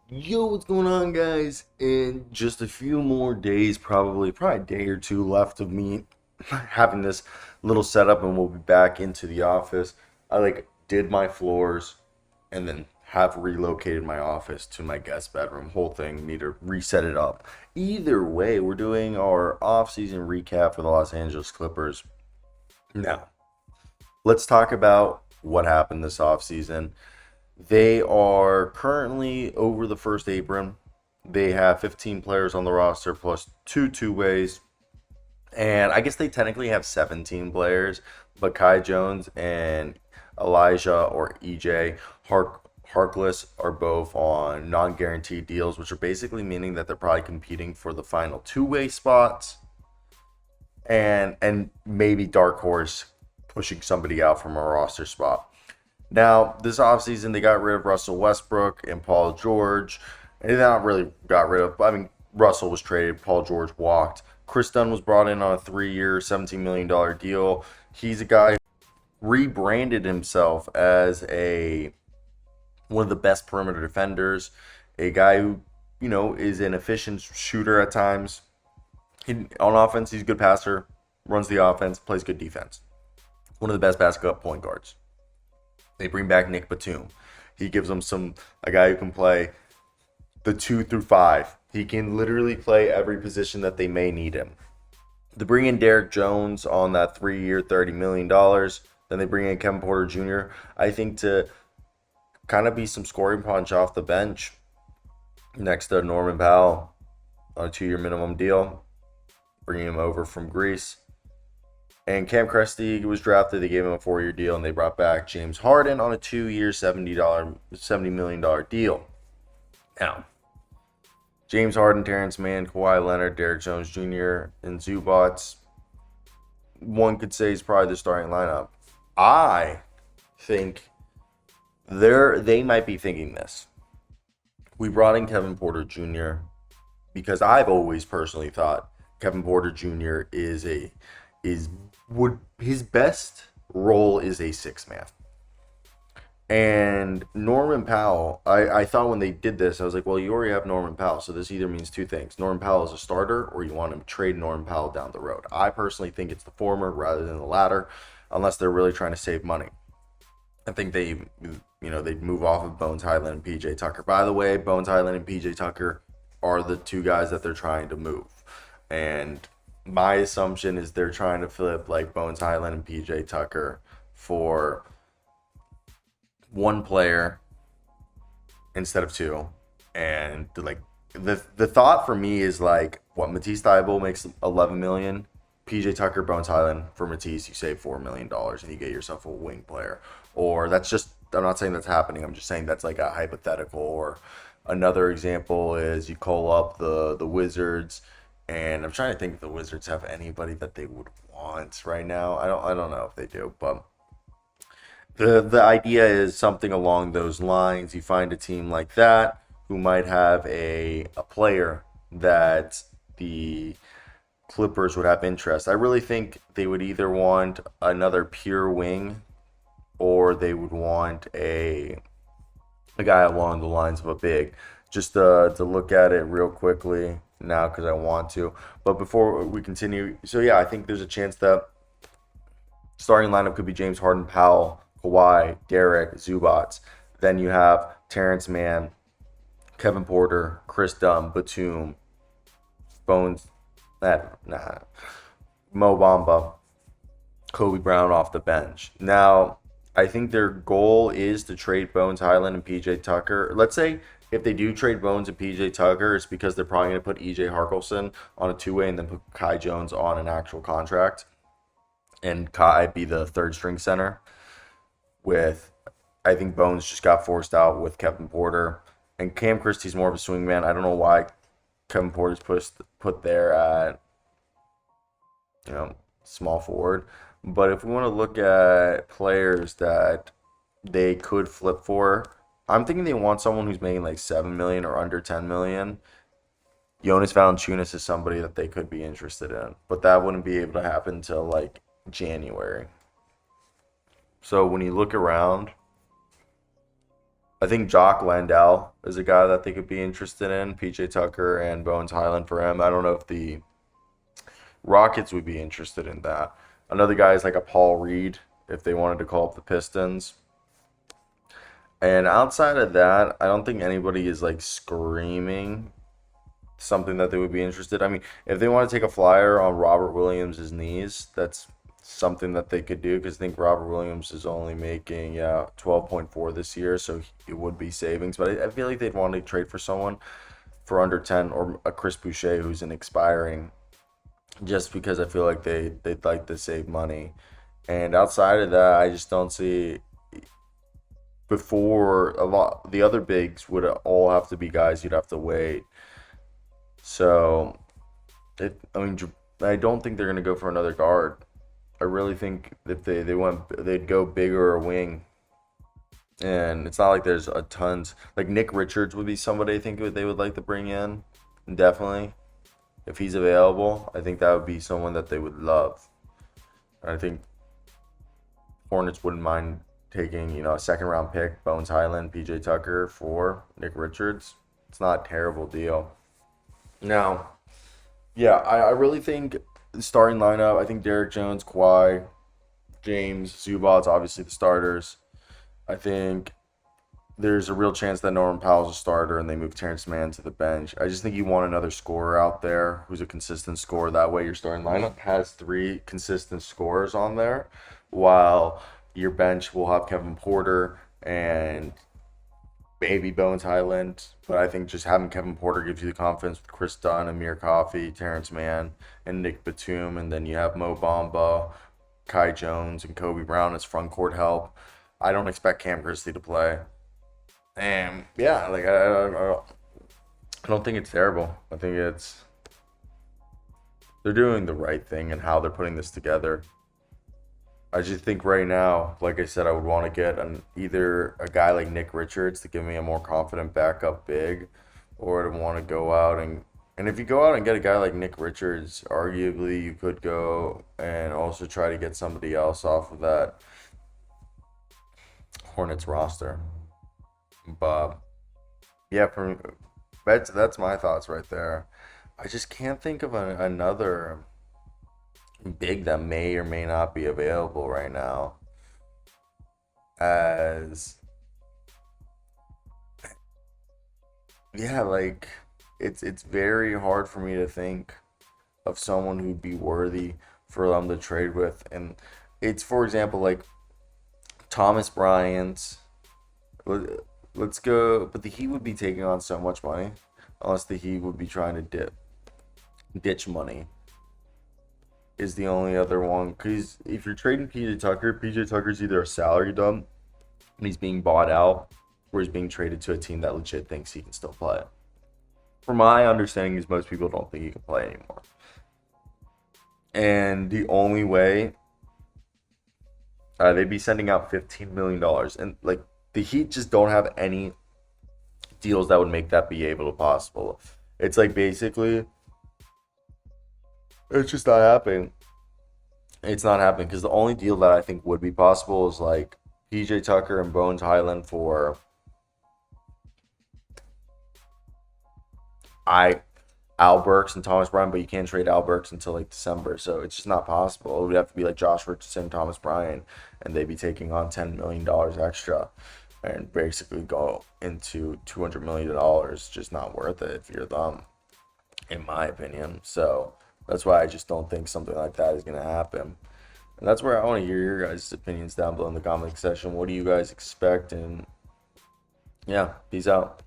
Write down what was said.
Yo, what's going on, guys? In just a few more days, probably a day or two left of me having this little setup, and we'll be back into the office. I did my floors and then have relocated my office to my guest bedroom. Whole thing, need to reset it up. Either way, we're doing our off-season recap for the Los Angeles Clippers. Now, let's talk about what happened this offseason. They are currently over the first apron. They have 15 players on the roster plus two two-ways. And I guess they technically have 17 players, but Kai Jones and Elijah or EJ Harkless are both on non-guaranteed deals, which are basically meaning that they're probably competing for the final two-way spots and maybe dark horse pushing somebody out from a roster spot. Now, this offseason, they got rid of Russell Westbrook and Paul George. And they not really got rid of, I mean, Russell was traded, Paul George walked. Kris Dunn was brought in on a 3-year, $17 million deal. He's a guy who rebranded himself as one of the best perimeter defenders, a guy who, is an efficient shooter at times. On offense, he's a good passer, runs the offense, plays good defense. One of the best basketball point guards. They bring back Nick Batum. He gives them a guy who can play the 2 through 5. He can literally play every position that they may need him. They bring in Derrick Jones on that 3-year, $30 million. Then they bring in Kevin Porter Jr. I think to kind of be some scoring punch off the bench next to Norman Powell on a 2-year minimum deal. Bringing him over from Greece. And Cam Cresty was drafted. They gave him a 4-year deal, and they brought back James Harden on a 2-year, $70 million deal. Now, James Harden, Terrence Mann, Kawhi Leonard, Derrick Jones Jr., and Zubats, one could say is probably the starting lineup. I think they might be thinking this. We brought in Kevin Porter Jr. because I've always personally thought Kevin Porter Jr. his best role is a 6-man. And Norman Powell, I thought when they did this, I was like, well, you already have Norman Powell, so this either means two things. Norman Powell is a starter, or you want to trade Norman Powell down the road. I personally think it's the former rather than the latter, unless they're really trying to save money. I think they'd move off of Bones Highland and PJ Tucker. By the way, Bones Highland and PJ Tucker are the two guys that they're trying to move. And my assumption is they're trying to flip like Bones Highland and PJ Tucker for one player instead of two. And the thought for me is Matisse Thybulle makes $11 million. PJ Tucker, Bones Highland. For Matisse, you save $4 million and you get yourself a wing player. Or that's just, I'm not saying that's happening. I'm just saying that's like a hypothetical. Or another example is you call up the Wizards. And I'm trying to think if the Wizards have anybody that they would want right now. I don't know if they do, but the idea is something along those lines. You find a team like that who might have a player that the Clippers would have interest. I really think they would either want another pure wing or they would want a guy along the lines of a big. Just to look at it real quickly now because I want to. But before we continue, so yeah, I think there's a chance that starting lineup could be James Harden, Powell, Kawhi, Derrick, Zubats. Then you have Terrence Mann, Kevin Porter, Kris Dunn, Batum, Mo Bamba, Kobe Brown off the bench. Now, I think their goal is to trade Bones Highland and PJ Tucker. Let's say if they do trade Bones and PJ Tucker, it's because they're probably going to put EJ Harkless on a 2-way and then put Kai Jones on an actual contract. And Kai be the third string center. I think Bones just got forced out with Kevin Porter. And Cam Christie's more of a swingman. I don't know why Kevin Porter's put there at, small forward. But if we want to look at players that they could flip for, I'm thinking they want someone who's making like $7 million or under $10 million. Jonas Valanciunas is somebody that they could be interested in, but that wouldn't be able to happen until January. So when you look around, I think Jock Landale is a guy that they could be interested in. PJ Tucker and Bones Highland for him. I don't know if the Rockets would be interested in that. Another guy is like a Paul Reed if they wanted to call up the Pistons. And outside of that, I don't think anybody is like screaming something that they would be interested. I mean, if they want to take a flyer on Robert Williams' knees, that's something that they could do because I think Robert Williams is only making 12.4 this year, so it would be savings. But I feel like they'd want to trade for someone for under 10 or a Chris Boucher who's an expiring, just because I feel like they'd like to save money. And outside of that, I just don't see before a lot the other bigs would all have to be guys you'd have to wait. So I mean, I don't think they're gonna go for another guard. I really think if they went, they'd go bigger or wing. And it's not like there's a tons like Nick Richards would be somebody I think they would like to bring in. Definitely, if he's available, I think that would be someone that they would love. And I think Hornets wouldn't mind taking a second round pick, Bones Highland, PJ Tucker for Nick Richards. It's not a terrible deal. Now, yeah, I really think the starting lineup. I think Derrick Jones, Kawhi, James, Zubac's obviously the starters. I think there's a real chance that Norman Powell's a starter and they move Terrence Mann to the bench. I just think you want another scorer out there who's a consistent scorer. That way your starting lineup has three consistent scorers on there, while your bench will have Kevin Porter and maybe Bones Highland. But I think just having Kevin Porter gives you the confidence with Kris Dunn, Amir Coffey, Terrence Mann, and Nick Batum. And then you have Mo Bamba, Kai Jones, and Kobe Brown as front court help. I don't expect Cam Grizzly to play. And yeah, like I don't think it's terrible. I think they're doing the right thing and how they're putting this together. I just think right now, like I said, I would want to get either a guy like Nick Richards to give me a more confident backup big, or to want to go out and if you go out and get a guy like Nick Richards, arguably you could go and also try to get somebody else off of that Hornets roster. But yeah, that's my thoughts right there. I just can't think of another big that may or may not be available right now. As yeah, like it's very hard for me to think of someone who'd be worthy for them to trade with, and it's for example like Thomas Bryant. Let's go, but the Heat would be taking on so much money, unless the Heat would be trying to ditch money. Is the only other one, because if you're trading PJ Tucker's either a salary dump and he's being bought out, or he's being traded to a team that legit thinks he can still play. From my understanding, is most people don't think he can play anymore. And the only way they'd be sending out $15 million, and like the Heat just don't have any deals that would make that be able to possible. It's like basically, it's just not happening. It's not happening because the only deal that I think would be possible is like PJ Tucker and Bones Highland for Al Burks and Thomas Bryant, but you can't trade Al Burks until like December, so it's just not possible. It would have to be like Josh Richardson, Thomas Bryant, and they'd be taking on $10 million extra and basically go into $200 million. Just not worth it if you're them, in my opinion. So that's why I just don't think something like that is going to happen. And that's where I want to hear your guys' opinions down below in the comment section. What do you guys expect? And yeah, peace out.